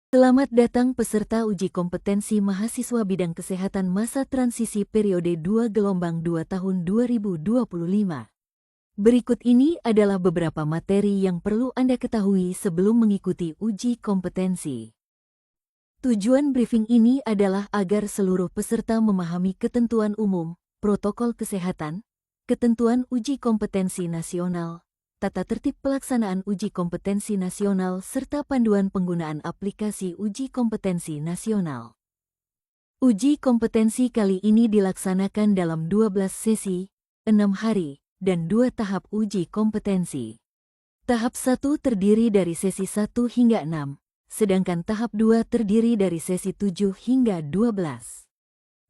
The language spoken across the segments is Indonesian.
Selamat datang peserta uji kompetensi mahasiswa bidang kesehatan masa transisi periode 2 gelombang 2 tahun 2025. Berikut ini adalah beberapa materi yang perlu Anda ketahui sebelum mengikuti uji kompetensi. Tujuan briefing ini adalah agar seluruh peserta memahami ketentuan umum, protokol kesehatan, ketentuan uji kompetensi nasional, tata tertib pelaksanaan uji kompetensi nasional serta panduan penggunaan aplikasi uji kompetensi nasional. Uji kompetensi kali ini dilaksanakan dalam 12 sesi, 6 hari, dan 2 tahap uji kompetensi. Tahap 1 terdiri dari sesi 1 hingga 6, sedangkan tahap 2 terdiri dari sesi 7 hingga 12.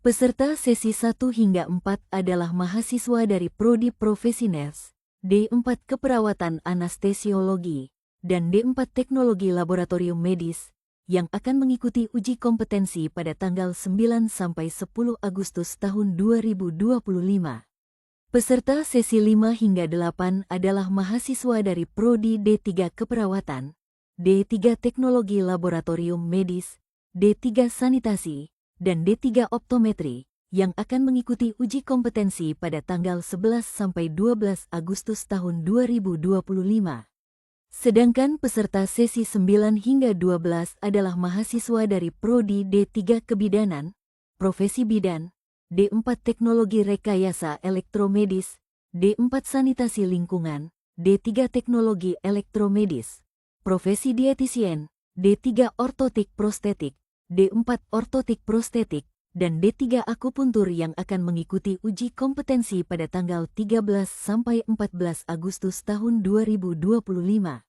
Peserta sesi 1 hingga 4 adalah mahasiswa dari Prodi Profesi Nurse, D4 Keperawatan Anestesiologi, dan D4 Teknologi Laboratorium Medis, yang akan mengikuti uji kompetensi pada tanggal 9-10 Agustus tahun 2025. Peserta sesi 5 hingga 8 adalah mahasiswa dari Prodi D3 Keperawatan, D3 Teknologi Laboratorium Medis, D3 Sanitasi, dan D3 Optometri, yang akan mengikuti uji kompetensi pada tanggal 11-12 Agustus tahun 2025. Sedangkan peserta sesi 9 hingga 12 adalah mahasiswa dari Prodi D3 Kebidanan, Profesi Bidan, D4 Teknologi Rekayasa Elektromedis, D4 Sanitasi Lingkungan, D3 Teknologi Elektromedis, Profesi Dietisien, D3 Ortotik Prostetik, D4 Ortotik Prostetik, dan D3 Akupuntur yang akan mengikuti uji kompetensi pada tanggal 13-14 Agustus tahun 2025.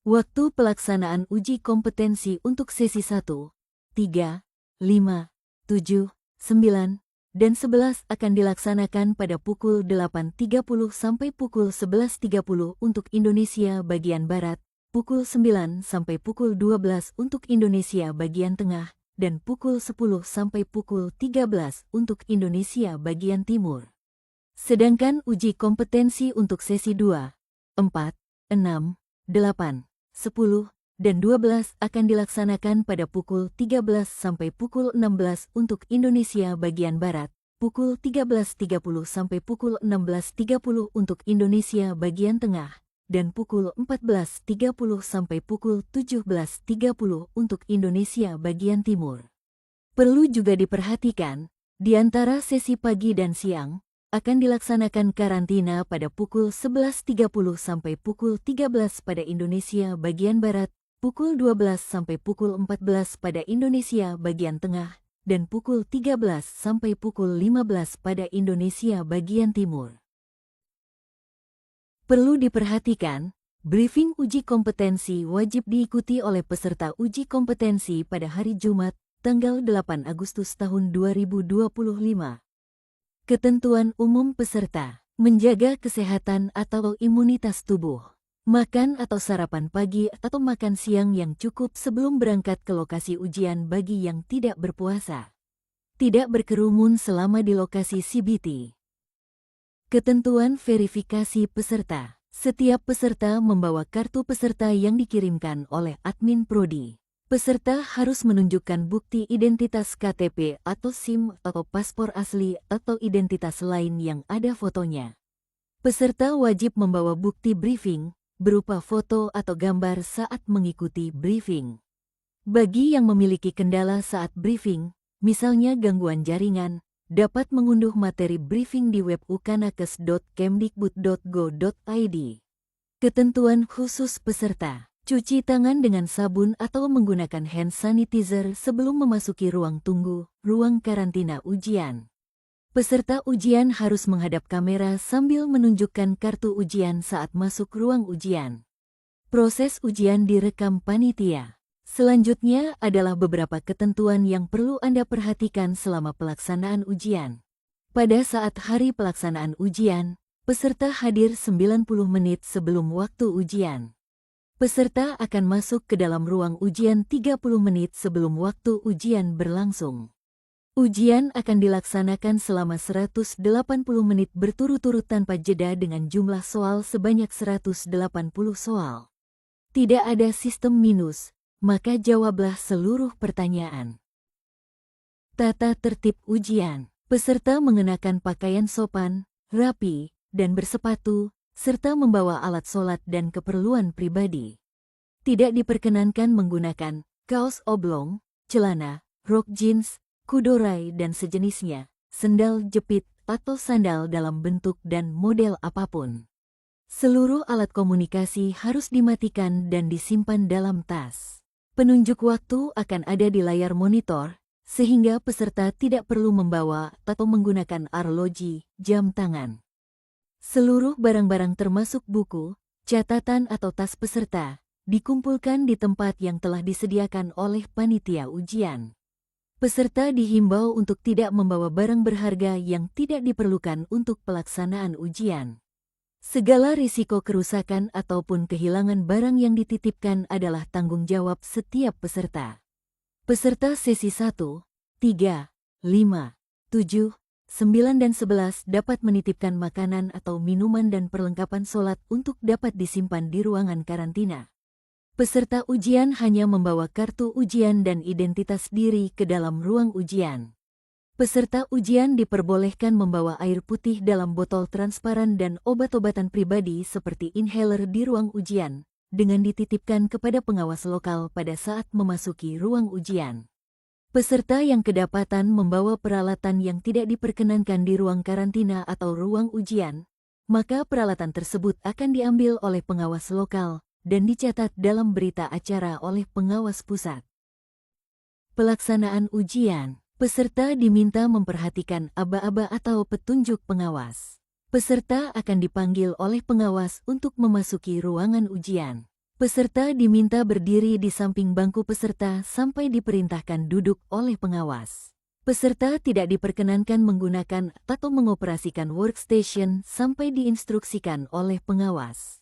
Waktu pelaksanaan uji kompetensi untuk sesi 1, 3, 5, 7, 9, dan 11 akan dilaksanakan pada pukul 8.30 sampai pukul 11.30 untuk Indonesia bagian Barat, pukul 9 sampai pukul 12 untuk Indonesia bagian Tengah, dan pukul 10 sampai pukul 13 untuk Indonesia bagian Timur. Sedangkan uji kompetensi untuk sesi 2, 4, 6, 8, 10, dan 12 akan dilaksanakan pada pukul 13 sampai pukul 16 untuk Indonesia bagian Barat, pukul 13.30 sampai pukul 16.30 untuk Indonesia bagian Tengah, dan pukul 14.30 sampai pukul 17.30 untuk Indonesia bagian Timur. Perlu juga diperhatikan, di antara sesi pagi dan siang, akan dilaksanakan karantina pada pukul 11.30 sampai pukul 13 pada Indonesia bagian Barat, pukul 12 sampai pukul 14 pada Indonesia bagian Tengah, dan pukul 13 sampai pukul 15 pada Indonesia bagian Timur. Perlu diperhatikan, briefing uji kompetensi wajib diikuti oleh peserta uji kompetensi pada hari Jumat, tanggal 8 Agustus tahun 2025. Ketentuan umum peserta: menjaga kesehatan atau imunitas tubuh, makan atau sarapan pagi atau makan siang yang cukup sebelum berangkat ke lokasi ujian bagi yang tidak berpuasa, tidak berkerumun selama di lokasi CBT. Ketentuan verifikasi peserta: setiap peserta membawa kartu peserta yang dikirimkan oleh admin Prodi. Peserta harus menunjukkan bukti identitas KTP atau SIM atau paspor asli atau identitas lain yang ada fotonya. Peserta wajib membawa bukti briefing berupa foto atau gambar saat mengikuti briefing. Bagi yang memiliki kendala saat briefing, misalnya gangguan jaringan, dapat mengunduh materi briefing di web ukanakes.kemdikbud.go.id. Ketentuan khusus peserta: cuci tangan dengan sabun atau menggunakan hand sanitizer sebelum memasuki ruang tunggu, ruang karantina ujian. Peserta ujian harus menghadap kamera sambil menunjukkan kartu ujian saat masuk ruang ujian. Proses ujian direkam panitia. Selanjutnya adalah beberapa ketentuan yang perlu Anda perhatikan selama pelaksanaan ujian. Pada saat hari pelaksanaan ujian, peserta hadir 90 menit sebelum waktu ujian. Peserta akan masuk ke dalam ruang ujian 30 menit sebelum waktu ujian berlangsung. Ujian akan dilaksanakan selama 180 menit berturut-turut tanpa jeda dengan jumlah soal sebanyak 180 soal. Tidak ada sistem minus, maka jawablah seluruh pertanyaan. Tata tertib ujian. Peserta mengenakan pakaian sopan, rapi, dan bersepatu, serta membawa alat sholat dan keperluan pribadi. Tidak diperkenankan menggunakan kaos oblong, celana, rok jeans, kudorai dan sejenisnya, sendal jepit atau sandal dalam bentuk dan model apapun. Seluruh alat komunikasi harus dimatikan dan disimpan dalam tas. Penunjuk waktu akan ada di layar monitor, sehingga peserta tidak perlu membawa atau menggunakan arloji, jam tangan. Seluruh barang-barang termasuk buku, catatan atau tas peserta, dikumpulkan di tempat yang telah disediakan oleh panitia ujian. Peserta dihimbau untuk tidak membawa barang berharga yang tidak diperlukan untuk pelaksanaan ujian. Segala risiko kerusakan ataupun kehilangan barang yang dititipkan adalah tanggung jawab setiap peserta. Peserta sesi 1, 3, 5, 7, 9 dan 11 dapat menitipkan makanan atau minuman dan perlengkapan sholat untuk dapat disimpan di ruangan karantina. Peserta ujian hanya membawa kartu ujian dan identitas diri ke dalam ruang ujian. Peserta ujian diperbolehkan membawa air putih dalam botol transparan dan obat-obatan pribadi seperti inhaler di ruang ujian, dengan dititipkan kepada pengawas lokal pada saat memasuki ruang ujian. Peserta yang kedapatan membawa peralatan yang tidak diperkenankan di ruang karantina atau ruang ujian, maka peralatan tersebut akan diambil oleh pengawas lokal dan dicatat dalam berita acara oleh pengawas pusat. Pelaksanaan ujian. Peserta diminta memperhatikan aba-aba atau petunjuk pengawas. Peserta akan dipanggil oleh pengawas untuk memasuki ruangan ujian. Peserta diminta berdiri di samping bangku peserta sampai diperintahkan duduk oleh pengawas. Peserta tidak diperkenankan menggunakan atau mengoperasikan workstation sampai diinstruksikan oleh pengawas.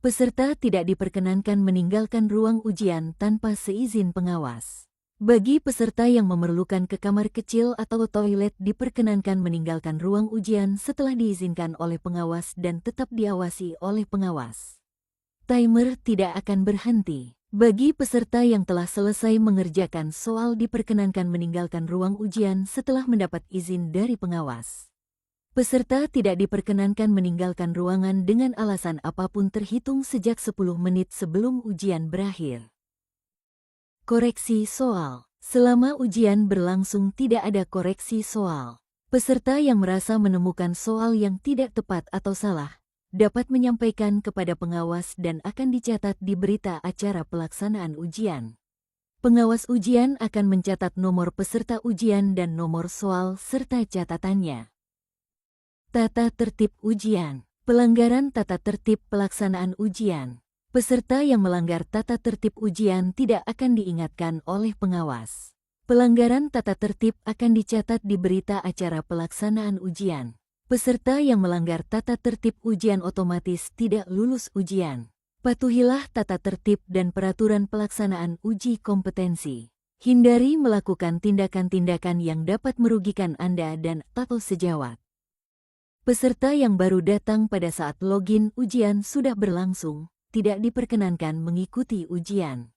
Peserta tidak diperkenankan meninggalkan ruang ujian tanpa seizin pengawas. Bagi peserta yang memerlukan ke kamar kecil atau toilet diperkenankan meninggalkan ruang ujian setelah diizinkan oleh pengawas dan tetap diawasi oleh pengawas. Timer tidak akan berhenti. Bagi peserta yang telah selesai mengerjakan soal diperkenankan meninggalkan ruang ujian setelah mendapat izin dari pengawas. Peserta tidak diperkenankan meninggalkan ruangan dengan alasan apapun terhitung sejak 10 menit sebelum ujian berakhir. Koreksi soal. Selama ujian berlangsung tidak ada koreksi soal. Peserta yang merasa menemukan soal yang tidak tepat atau salah, dapat menyampaikan kepada pengawas dan akan dicatat di berita acara pelaksanaan ujian. Pengawas ujian akan mencatat nomor peserta ujian dan nomor soal serta catatannya. Tata tertib ujian. Pelanggaran tata tertib pelaksanaan ujian. Peserta yang melanggar tata tertib ujian tidak akan diingatkan oleh pengawas. Pelanggaran tata tertib akan dicatat di berita acara pelaksanaan ujian. Peserta yang melanggar tata tertib ujian otomatis tidak lulus ujian. Patuhilah tata tertib dan peraturan pelaksanaan uji kompetensi. Hindari melakukan tindakan-tindakan yang dapat merugikan Anda dan atau sejawat. Peserta yang baru datang pada saat login ujian sudah berlangsung, tidak diperkenankan mengikuti ujian.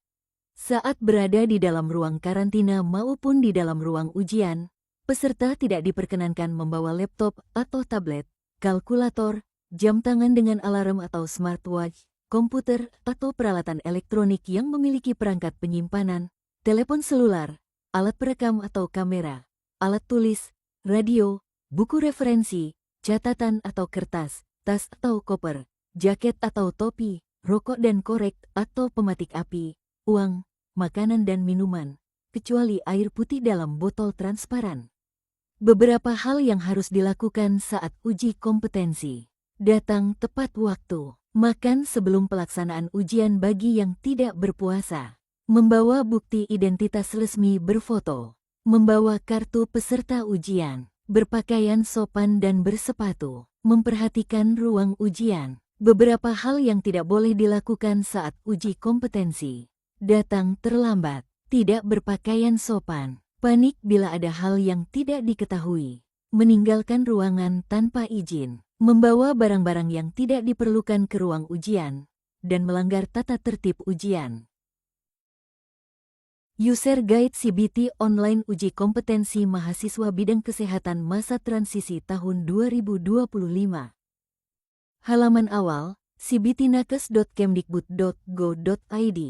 Saat berada di dalam ruang karantina maupun di dalam ruang ujian, peserta tidak diperkenankan membawa laptop atau tablet, kalkulator, jam tangan dengan alarm atau smartwatch, komputer atau peralatan elektronik yang memiliki perangkat penyimpanan, telepon seluler, alat perekam atau kamera, alat tulis, radio, buku referensi, catatan atau kertas, tas atau koper, jaket atau topi, rokok dan korek atau pematik api, uang, makanan dan minuman, kecuali air putih dalam botol transparan. Beberapa hal yang harus dilakukan saat uji kompetensi. Datang tepat waktu. Makan sebelum pelaksanaan ujian bagi yang tidak berpuasa. Membawa bukti identitas resmi berfoto. Membawa kartu peserta ujian. Berpakaian sopan dan bersepatu. Memperhatikan ruang ujian. Beberapa hal yang tidak boleh dilakukan saat uji kompetensi. Datang terlambat, tidak berpakaian sopan, panik bila ada hal yang tidak diketahui, meninggalkan ruangan tanpa izin, membawa barang-barang yang tidak diperlukan ke ruang ujian, dan melanggar tata tertib ujian. User Guide CBT Online Uji Kompetensi Mahasiswa Bidang Kesehatan Masa Transisi tahun 2025. Halaman awal, cbtnakes.kemdikbud.go.id.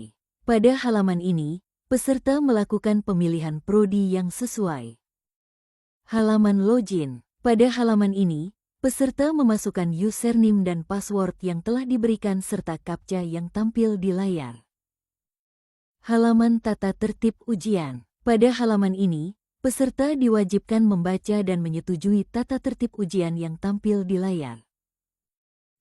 Pada halaman ini, peserta melakukan pemilihan prodi yang sesuai. Halaman login. Pada halaman ini, peserta memasukkan username dan password yang telah diberikan serta captcha yang tampil di layar. Halaman tata tertib ujian. Pada halaman ini, peserta diwajibkan membaca dan menyetujui tata tertib ujian yang tampil di layar.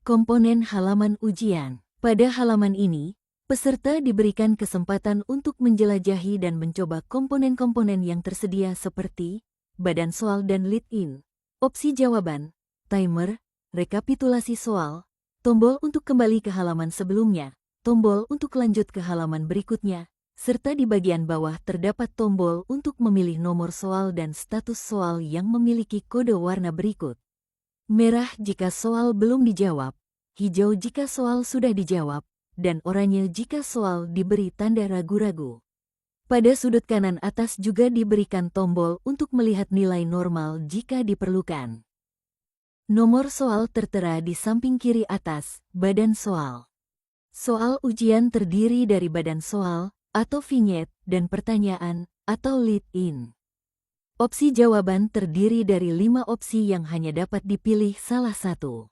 Komponen halaman ujian. Pada halaman ini, peserta diberikan kesempatan untuk menjelajahi dan mencoba komponen-komponen yang tersedia seperti badan soal dan lead-in, opsi jawaban, timer, rekapitulasi soal, tombol untuk kembali ke halaman sebelumnya, tombol untuk lanjut ke halaman berikutnya, serta di bagian bawah terdapat tombol untuk memilih nomor soal dan status soal yang memiliki kode warna berikut. Merah jika soal belum dijawab, hijau jika soal sudah dijawab, dan oranye jika soal diberi tanda ragu-ragu. Pada sudut kanan atas juga diberikan tombol untuk melihat nilai normal jika diperlukan. Nomor soal tertera di samping kiri atas, badan soal. Soal ujian terdiri dari badan soal, atau vignette, dan pertanyaan, atau lead-in. Opsi jawaban terdiri dari 5 opsi yang hanya dapat dipilih salah satu.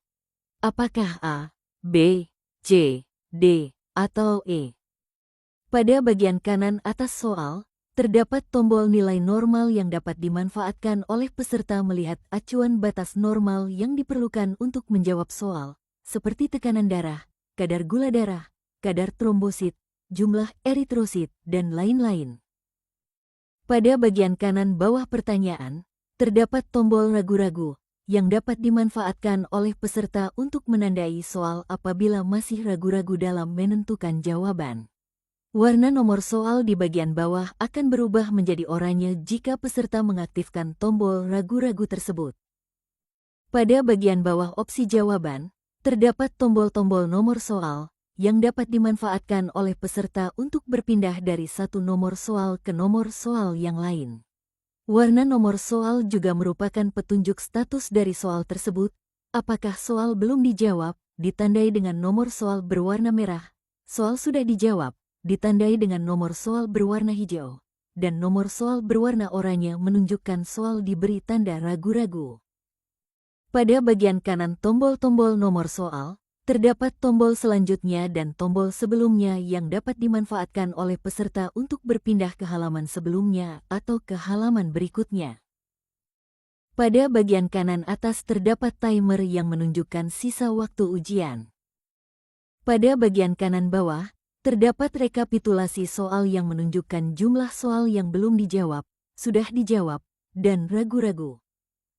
Apakah A, B, C, D, atau E? Pada bagian kanan atas soal, terdapat tombol nilai normal yang dapat dimanfaatkan oleh peserta melihat acuan batas normal yang diperlukan untuk menjawab soal, seperti tekanan darah, kadar gula darah, kadar trombosit, jumlah eritrosit, dan lain-lain. Pada bagian kanan bawah pertanyaan, terdapat tombol ragu-ragu yang dapat dimanfaatkan oleh peserta untuk menandai soal apabila masih ragu-ragu dalam menentukan jawaban. Warna nomor soal di bagian bawah akan berubah menjadi oranye jika peserta mengaktifkan tombol ragu-ragu tersebut. Pada bagian bawah opsi jawaban, terdapat tombol-tombol nomor soal yang dapat dimanfaatkan oleh peserta untuk berpindah dari satu nomor soal ke nomor soal yang lain. Warna nomor soal juga merupakan petunjuk status dari soal tersebut. Apakah soal belum dijawab, ditandai dengan nomor soal berwarna merah, soal sudah dijawab, ditandai dengan nomor soal berwarna hijau, dan nomor soal berwarna oranye menunjukkan soal diberi tanda ragu-ragu. Pada bagian kanan tombol-tombol nomor soal, terdapat tombol selanjutnya dan tombol sebelumnya yang dapat dimanfaatkan oleh peserta untuk berpindah ke halaman sebelumnya atau ke halaman berikutnya. Pada bagian kanan atas terdapat timer yang menunjukkan sisa waktu ujian. Pada bagian kanan bawah, terdapat rekapitulasi soal yang menunjukkan jumlah soal yang belum dijawab, sudah dijawab, dan ragu-ragu.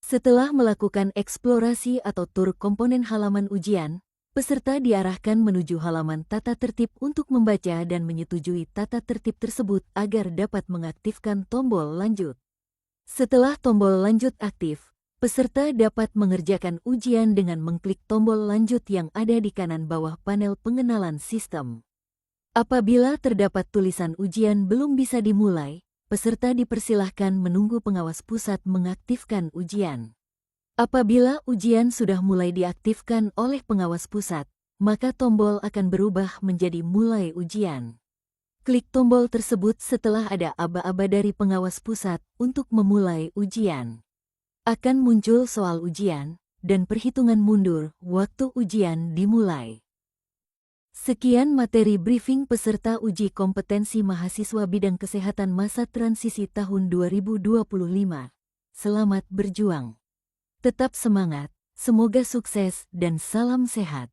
Setelah melakukan eksplorasi atau tur komponen halaman ujian, peserta diarahkan menuju halaman tata tertib untuk membaca dan menyetujui tata tertib tersebut agar dapat mengaktifkan tombol lanjut. Setelah tombol lanjut aktif, peserta dapat mengerjakan ujian dengan mengklik tombol lanjut yang ada di kanan bawah panel pengenalan sistem. Apabila terdapat tulisan ujian belum bisa dimulai, peserta dipersilahkan menunggu pengawas pusat mengaktifkan ujian. Apabila ujian sudah mulai diaktifkan oleh pengawas pusat, maka tombol akan berubah menjadi mulai ujian. Klik tombol tersebut setelah ada aba-aba dari pengawas pusat untuk memulai ujian. Akan muncul soal ujian dan perhitungan mundur waktu ujian dimulai. Sekian materi briefing peserta uji kompetensi mahasiswa bidang kesehatan masa transisi tahun 2025. Selamat berjuang. Tetap semangat, semoga sukses dan salam sehat.